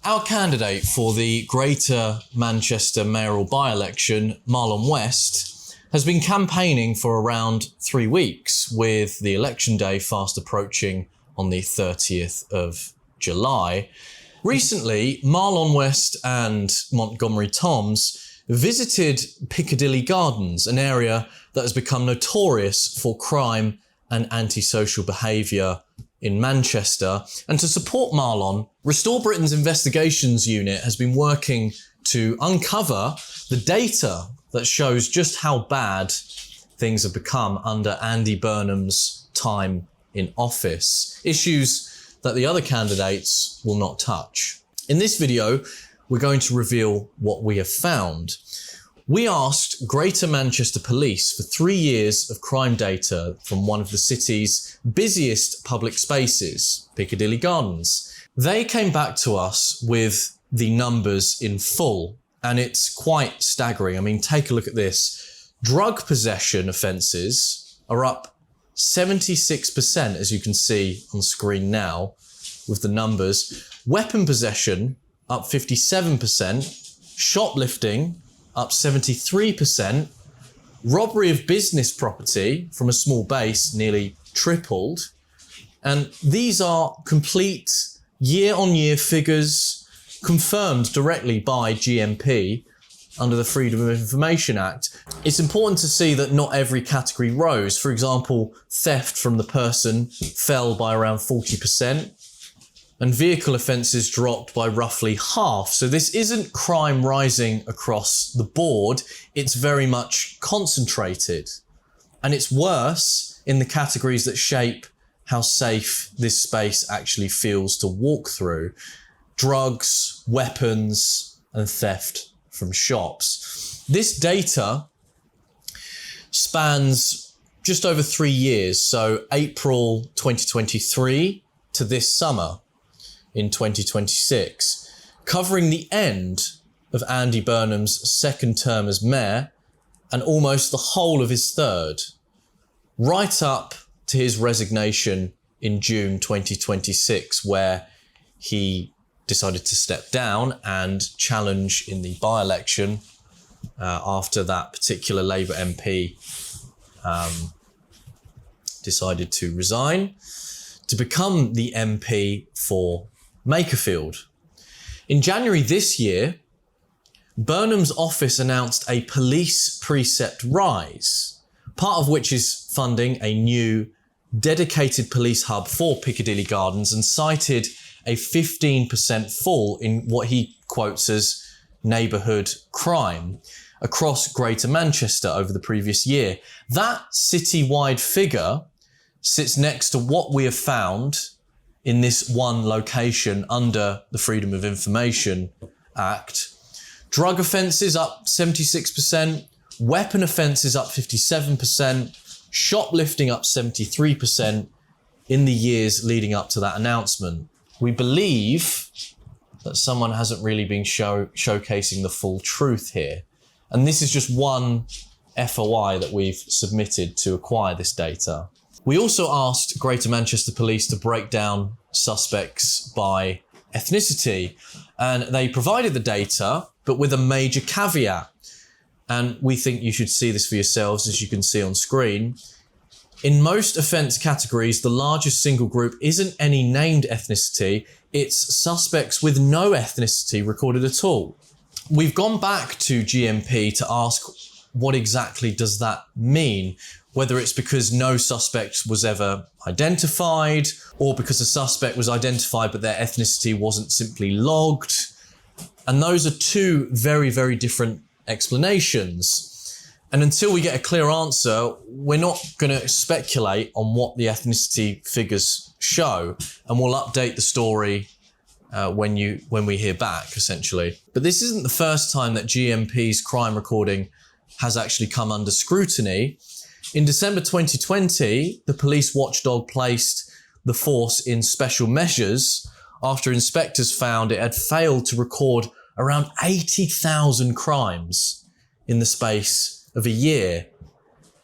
Our candidate for the Greater Manchester mayoral by-election, Marlon West, has been campaigning for around 3 weeks, with the election day fast approaching on the 30th of July. Recently, Marlon West and Montgomery Toms visited Piccadilly Gardens, an area that has become notorious for crime and antisocial behaviour in Manchester. And to support Marlon, Restore Britain's investigations unit has been working to uncover the data that shows just how bad things have become under Andy Burnham's time in office. Issues that the other candidates will not touch. In this video, we're going to reveal what we have found. We asked Greater Manchester Police for 3 years of crime data from one of the city's busiest public spaces, Piccadilly Gardens. They came back to us with the numbers in full, and it's quite staggering. I mean, take a look at this. Drug possession offences are up 76%, as you can see on screen now with the numbers. Weapon possession up 57%, shoplifting up 73%, robbery of business property from a small base nearly tripled. And these are complete year-on-year figures confirmed directly by GMP under the Freedom of Information Act. It's important to see that not every category rose. For example, theft from the person fell by around 40%. And vehicle offences dropped by roughly half. So this isn't crime rising across the board, it's very much concentrated. And it's worse in the categories that shape how safe this space actually feels to walk through. Drugs, weapons, and theft from shops. This data spans just over 3 years, so April 2023 to this summer in 2026, covering the end of Andy Burnham's second term as mayor and almost the whole of his third, right up to his resignation in June 2026, where he decided to step down and challenge in the by-election after that particular Labour MP decided to resign to become the MP for Makerfield. In January this year, Burnham's office announced a police precept rise, part of which is funding a new dedicated police hub for Piccadilly Gardens, and cited a 15% fall in what he quotes as neighbourhood crime across Greater Manchester over the previous year. That city-wide figure sits next to what we have found in this one location under the Freedom of Information Act. Drug offences up 76%, weapon offences up 57%, shoplifting up 73% in the years leading up to that announcement. We believe that someone hasn't really been showcasing the full truth here. And this is just one FOI that we've submitted to acquire this data. We also asked Greater Manchester Police to break down suspects by ethnicity, and they provided the data, but with a major caveat. And we think you should see this for yourselves, as you can see on screen. In most offence categories, the largest single group isn't any named ethnicity, it's suspects with no ethnicity recorded at all. We've gone back to GMP to ask what exactly does that mean? Whether it's because no suspect was ever identified, or because a suspect was identified but their ethnicity wasn't simply logged. And those are two very, very different explanations. And until we get a clear answer, we're not going to speculate on what the ethnicity figures show, and we'll update the story when we hear back, essentially. But this isn't the first time that GMP's crime recording has actually come under scrutiny. In December 2020, the police watchdog placed the force in special measures after inspectors found it had failed to record around 80,000 crimes in the space of a year.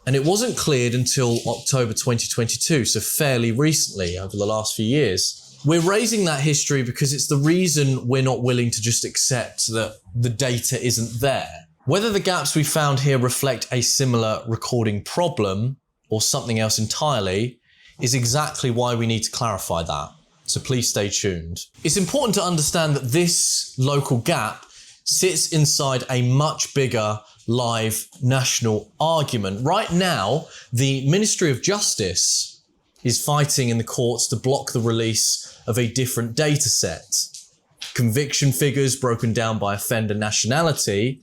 And it wasn't cleared until October 2022, so fairly recently, over the last few years. We're raising that history because it's the reason we're not willing to just accept that the data isn't there. Whether the gaps we found here reflect a similar recording problem or something else entirely is exactly why we need to clarify that. So please stay tuned. It's important to understand that this local gap sits inside a much bigger live national argument. Right now, the Ministry of Justice is fighting in the courts to block the release of a different data set. Conviction figures broken down by offender nationality,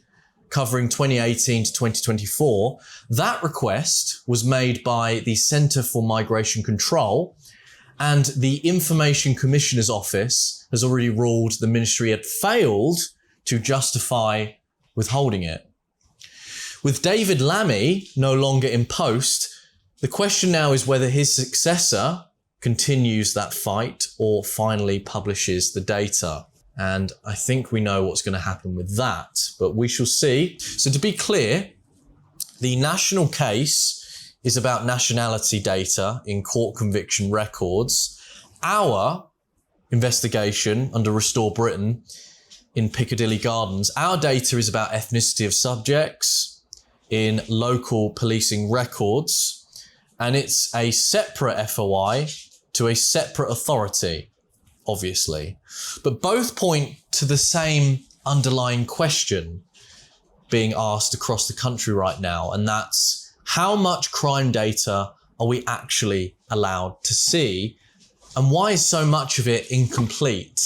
covering 2018 to 2024. That request was made by the Centre for Migration Control, and the Information Commissioner's Office has already ruled the ministry had failed to justify withholding it. With David Lammy no longer in post, the question now is whether his successor continues that fight or finally publishes the data. And I think we know what's going to happen with that, but we shall see. So to be clear, the national case is about nationality data in court conviction records. Our investigation under Restore Britain in Piccadilly Gardens, our data is about ethnicity of subjects in local policing records, and it's a separate FOI to a separate authority, obviously. But both point to the same underlying question being asked across the country right now, and that's how much crime data are we actually allowed to see, and why is so much of it incomplete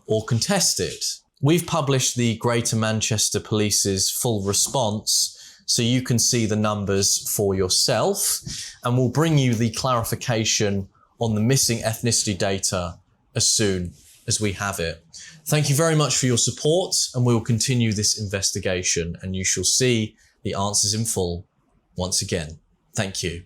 or contested? We've published the Greater Manchester Police's full response so you can see the numbers for yourself, and we'll bring you the clarification on the missing ethnicity data as soon as we have it. Thank you very much for your support, and we will continue this investigation, and you shall see the answers in full once again. Thank you.